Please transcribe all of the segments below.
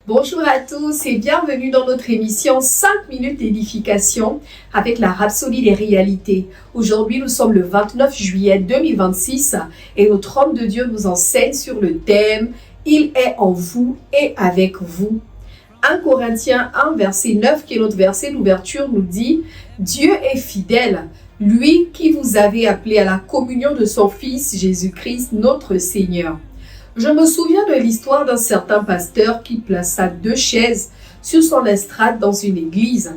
Bonjour à tous et bienvenue dans notre émission 5 minutes d'édification avec la Rhapsodie des réalités. Aujourd'hui, nous sommes le 29 juillet 2026 et notre homme de Dieu nous enseigne sur le thème « Il est en vous et avec vous ». 1 Corinthiens 1, verset 9, qui est notre verset d'ouverture, nous dit « Dieu est fidèle, lui qui vous avait appelé à la communion de son Fils Jésus-Christ, notre Seigneur. » Je me souviens de l'histoire d'un certain pasteur qui plaça 2 chaises sur son estrade dans une église.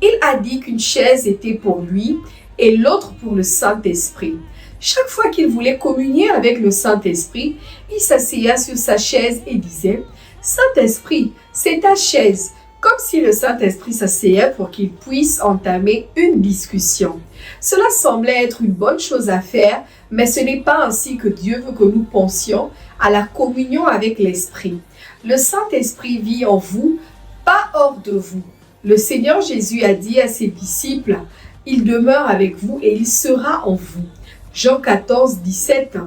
Il a dit qu'une chaise était pour lui et l'autre pour le Saint-Esprit. Chaque fois qu'il voulait communier avec le Saint-Esprit, il s'asseyait sur sa chaise et disait « Saint-Esprit, c'est ta chaise », comme si le Saint-Esprit s'asseyait pour qu'il puisse entamer une discussion. Cela semblait être une bonne chose à faire, mais ce n'est pas ainsi que Dieu veut que nous pensions à la communion avec l'Esprit. Le Saint-Esprit vit en vous, pas hors de vous. Le Seigneur Jésus a dit à ses disciples, « Il demeure avec vous et il sera en vous. » Jean 14, 17.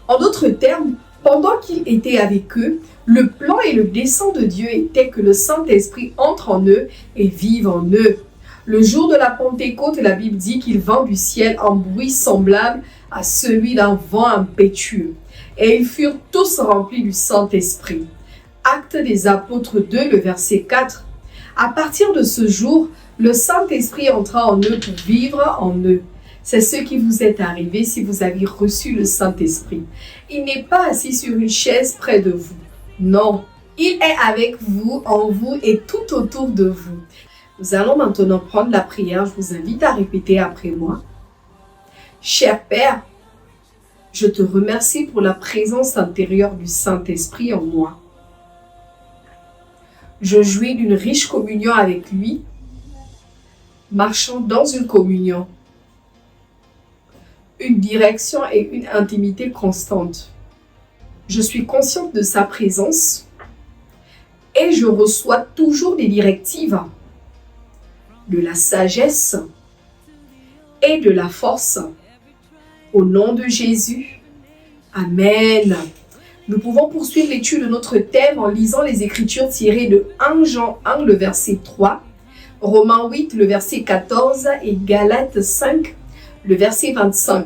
En d'autres termes, pendant qu'il était avec eux, le plan et le dessein de Dieu était que le Saint-Esprit entre en eux et vive en eux. Le jour de la Pentecôte, la Bible dit qu'il vint du ciel un bruit semblable à celui d'un vent impétueux. Et ils furent tous remplis du Saint-Esprit. Actes des Apôtres 2, le verset 4. À partir de ce jour, le Saint-Esprit entra en eux pour vivre en eux. C'est ce qui vous est arrivé si vous avez reçu le Saint-Esprit. Il n'est pas assis sur une chaise près de vous. Non, il est avec vous, en vous et tout autour de vous. Nous allons maintenant prendre la prière. Je vous invite à répéter après moi. Cher Père, je te remercie pour la présence intérieure du Saint-Esprit en moi. Je jouis d'une riche communion avec lui, marchant dans une communion, une direction et une intimité constante. Je suis consciente de sa présence et je reçois toujours des directives, de la sagesse et de la force. Au nom de Jésus, Amen. Nous pouvons poursuivre l'étude de notre thème en lisant les Écritures tirées de 1 Jean 1, le verset 3, Romains 8, le verset 14 et Galates 5, le verset 25.